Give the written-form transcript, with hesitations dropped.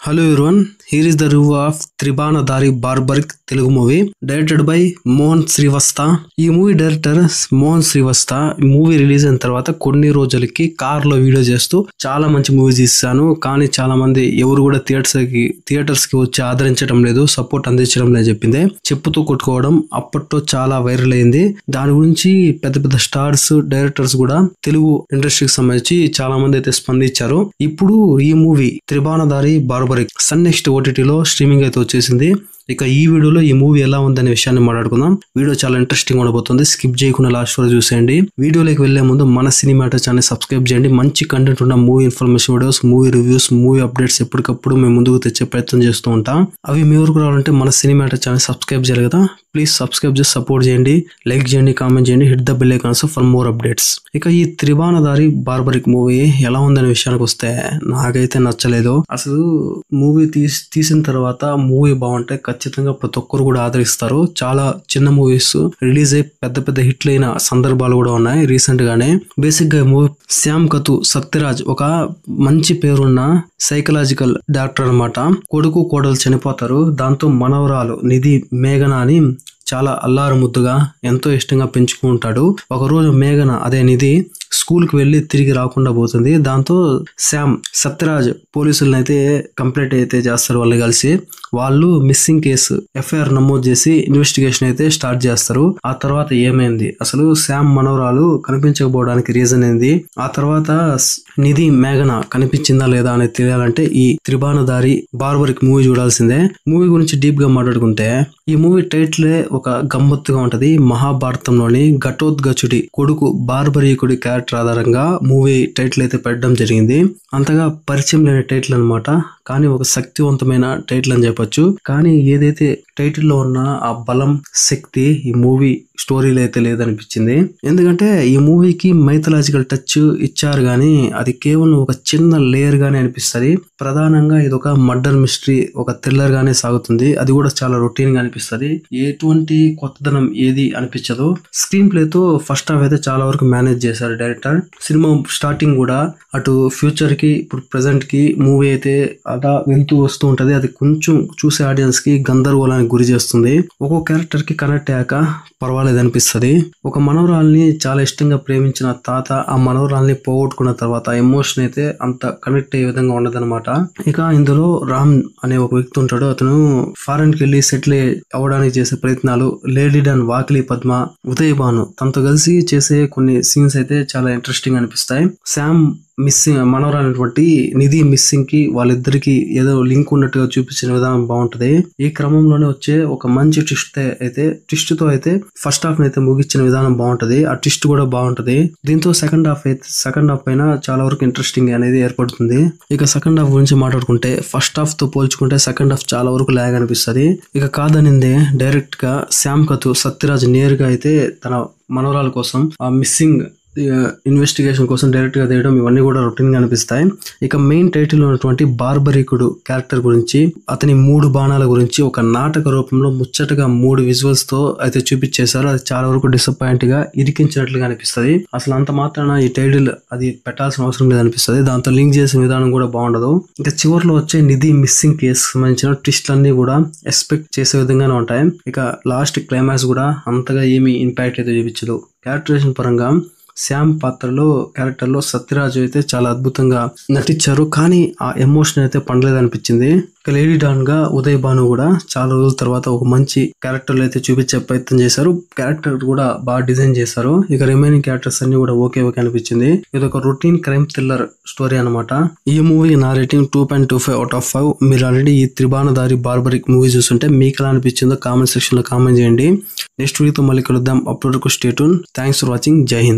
Hello everyone, here is the review of Tribanadari Barbaric Telugu movie directed by Mohan Srivastava. ఈ movie director Mohan Srivastava movie release అయిన తర్వాత కొన్ని రోజులకి car లో video చేస్తూ చాలా మంచి మూవీస్ ఇస్తాను, కానీ చాలా మంది ఎవరు కూడా థియేటర్స్ కి వచ్చి ఆదరించడం లేదు, సపోర్ట్ అందించడం లేదు చెప్పింది. చెప్పుతూ కొట్టుకోవడం అప్పట్లో చాలా వైరల్ అయింది. దాని గురించి పెద్ద పెద్ద స్టార్స్ డైరెక్టర్స్ కూడా తెలుగు ఇండస్ట్రీకి సంబంధించి చాలా మంది అయితే స్పందించారు. ఇప్పుడు ఈ మూవీ త్రిబాణధారి బార్బరిక్ సన్ నెక్స్ట్ ఓటీటీలో స్ట్రీమింగ్ అయితే వచ్చేసింది. ఇక ఈ వీడియోలో ఈ మూవీ ఎలా ఉందనే విషయాన్ని మాట్లాడుకుందాం. వీడియో చాలా ఇంట్రెస్టింగ్ ఉండబోతుంది, స్కిప్ చేయకుండా లాస్ట్ వరకు చూసేయండి. వీడియోలోకి వెళ్లే ముందు మన సినిమాటో ఛానల్ సబ్స్క్రైబ్ చేయండి. మంచి కంటెంట్ ఉన్న movie information videos, movie reviews, movie updates ఎప్పటికప్పుడు మేము ముందుకు తెచ్చే ప్రయత్నం చేస్తూ ఉంటాం. అవి మీ వరకు రావాలంటే మన సినిమాటో ఛానల్ సబ్స్క్రైబ్ చేయాలి కదా, ప్లీజ్ సబ్స్క్రైబ్ చేసి సపోర్ట్ చేయండి, లైక్ చేయండి, కామెంట్ చేయండి, hit the bell icon for more updates. ఇక ఈ త్రిబాణధారి బార్బరిక్ మూవీ ఎలా ఉందనే విషయానికి వస్తే నాకైతే నచ్చలేదు. అసలు మూవీ తీసిన తర్వాత మూవీ బాగుంటే ఖచ్చితంగా ప్రతి ఒక్కరు కూడా ఆదరిస్తారు. చాలా చిన్న మూవీస్ రిలీజ్ అయ్యి పెద్ద పెద్ద హిట్లు అయిన సందర్భాలు కూడా ఉన్నాయి రీసెంట్ గానే. బేసిక్ గా మూవీ శ్యామ్ కతు సత్యరాజ్ ఒక మంచి పేరున్న సైకలాజికల్ డాక్టర్ అన్నమాట. కొడుకు కోడలు చనిపోతారు. దాంతో మనవరాలు నిధి మేఘన అని చాలా అల్లారు ముద్దుగా ఎంతో ఇష్టంగా పెంచుకుంటాడు. ఒకరోజు మేఘన అదే నిధి స్కూల్ కి వెళ్లి తిరిగి రాకుండా పోతుంది. దాంతో శ్యామ్ సత్యరాజ్ పోలీసులను అయితే కంప్లైంట్ అయితే చేస్తారు. వాళ్ళు కలిసి వాళ్ళు మిస్సింగ్ కేసు ఎఫ్ఐఆర్ నమోదు చేసి ఇన్వెస్టిగేషన్ అయితే స్టార్ట్ చేస్తారు. ఆ తర్వాత ఏమైంది, అసలు శ్యామ్ మనవరాలు కనిపించకపోవడానికి రీజన్ ఏంది, ఆ తర్వాత నిధి మేఘన కనిపించిందా లేదా అనేది తెలియాలంటే ఈ త్రిబాణధారి బార్బరిక్ మూవీ చూడాల్సిందే. మూవీ గురించి డీప్ గా మాట్లాడుకుంటే ఈ మూవీ టైటిలే ఒక గమ్మత్తుగా ఉంటది. మహాభారతంలోని ఘటోత్కచుడి కొడుకు బార్బరీకుడి క్యారెక్టర్ ఆధారంగా మూవీ టైటిల్ అయితే పెట్టడం జరిగింది. అంతగా పరిచయం లేని టైటిల్ అన్నమాట, కానీ ఒక శక్తివంతమైన టైటిల్ అని చెప్పొచ్చు. కానీ ఏదైతే టైటిల్ లో ఉన్న ఆ బలం, శక్తి ఈ మూవీ స్టోరీలో అయితే లేదనిపించింది. ఎందుకంటే ఈ మూవీకి మైథలాజికల్ టచ్ ఇచ్చారు, కానీ అది కేవలం ఒక చిన్న లేయర్ గానే అనిపిస్తుంది. ప్రధానంగా ఇది ఒక మర్డర్ మిస్టరీ, ఒక థ్రిల్లర్ గానే సాగుతుంది. అది కూడా చాలా రొటీన్ గా అనిపిస్తుంది. ఎటువంటి కొత్తదనం ఏది అనిపించదు. స్క్రీన్ ప్లే తో ఫస్ట్ హాఫ్ అయితే చాలా వరకు మేనేజ్ చేశారు డైరెక్టర్. సినిమా స్టార్టింగ్ కూడా అటు ఫ్యూచర్ కి ఇప్పుడు ప్రెసెంట్ కి మూవీ అయితే అలా వెళ్తూ వస్తూ ఉంటది. అది కొంచెం చూసే ఆడియన్స్ కి గందరగోళానికి గురి చేస్తుంది. ఒక్కో క్యారెక్టర్ కి కనెక్ట్ అయ్యాక పర్వాలేదు అనిపిస్తుంది. ఒక మనవరాల్ని చాలా ఇష్టంగా ప్రేమించిన తాత ఆ మనవరాల్ని పోగొట్టుకున్న తర్వాత ఎమోషన్ అయితే అంత కనెక్ట్ అయ్యే విధంగా ఉండదన్నమాట. ఇక ఇందులో రామ్ అనే ఒక వ్యక్తి ఉంటాడు. అతను ఫారెన్ కి వెళ్లి సెటిల్ అవ్వడానికి చేసే ప్రయత్నాలు, లేడీ డాన్ వాకిలి పద్మ, ఉదయ్ భాను తనతో కలిసి చేసే కొన్ని సీన్స్ అయితే చాలా ఇంట్రెస్టింగ్ అనిపిస్తాయి. శ్యామ్ మిస్సింగ్ మనవరాలైనటువంటి నిధి మిస్సింగ్ కి వాళ్ళిద్దరికి ఏదో లింక్ ఉన్నట్టుగా చూపించిన విధానం బాగుంటది. ఈ క్రమంలోనే వచ్చే ఒక మంచి ట్విస్ట్ తో అయితే ఫస్ట్ హాఫ్ అయితే ముగించిన విధానం బాగుంటది. ఆ ట్విస్ట్ కూడా బాగుంటది. దీంతో సెకండ్ హాఫ్ పైన చాలా వరకు ఇంట్రెస్టింగ్ అనేది ఏర్పడుతుంది. ఇక సెకండ్ హాఫ్ గురించి మాట్లాడుకుంటే ఫస్ట్ హాఫ్ తో పోల్చుకుంటే సెకండ్ హాఫ్ చాలా వరకు లాగ్ అనిపిస్తుంది. ఇక కాదనిందే డైరెక్ట్ గా శ్యామ్ కతు సత్యరాజ్ నేరుగా అయితే తన మనవరాల కోసం ఆ మిస్సింగ్ ఇన్వెస్టిగేషన్ కోసం డైరెక్ట్ గా తీయడం ఇవన్నీ కూడా రొటీన్ గా అనిపిస్తాయి. ఇక మెయిన్ టైటిల్ ఉన్నటువంటి బార్బరీకుడు క్యారెక్టర్ గురించి, అతని 3 బాణాల గురించి ఒక నాటక రూపంలో ముచ్చటగా 3 విజువల్స్ తో అయితే చూపించేశారు. అది చాలా వరకు డిసప్పాయింట్ గా ఇరికించినట్లుగా అనిపిస్తుంది. అసలు అంత మాత్రాన ఈ టైటిల్ అది పెట్టాల్సిన అవసరం లేదు అనిపిస్తుంది. దాంతో లింక్ చేసే విధానం కూడా బాగుండదు. ఇంకా చివరిలో వచ్చే నిధి మిస్సింగ్ కేసు సంబంధించిన ట్విస్ట్లన్నీ కూడా ఎక్స్పెక్ట్ చేసే విధంగానే ఉంటాయి. ఇక లాస్ట్ క్లైమాక్స్ కూడా అంతగా ఏమి ఇంపాక్ట్ అయితే చూపించదు. క్యారెక్టరేషన్ పరంగా శ్యామ్ క్యారెక్టర్ లో సత్యరాజ్ అయితే చాలా అద్భుతంగా నటించారు, కానీ ఆ ఎమోషన్ అయితే పండలేదు అనిపించింది. ఇక లేడీ డాన్ గా ఉదయ్ భాను కూడా చాలా రోజుల తర్వాత ఒక మంచి క్యారెక్టర్లు అయితే చూపించే ప్రయత్నం చేశారు. క్యారెక్టర్ కూడా బాగా డిజైన్ చేశారు. ఇక రిమైనింగ్ క్యారెక్టర్స్ అన్ని కూడా ఓకే అనిపించింది. ఇది ఒక రొటీన్ క్రైమ్ థ్రిల్లర్ స్టోరీ అనమాట. ఈ మూవీ నా రేటింగ్ 2.25 out of 5. మీరు ఆల్రెడీ ఈ త్రిబాణధారి బార్బరిక్ మూవీ చూస్తుంటే మీకు ఎలా అనిపించిందో కామెంట్ సెక్షన్ లో కామెంట్ చేయండి. నెక్స్ట్ వీడియోతో మళ్ళీ కలుద్దాం. అప్పటి వరకు stay tune. Thanks for watching. జై హింద్.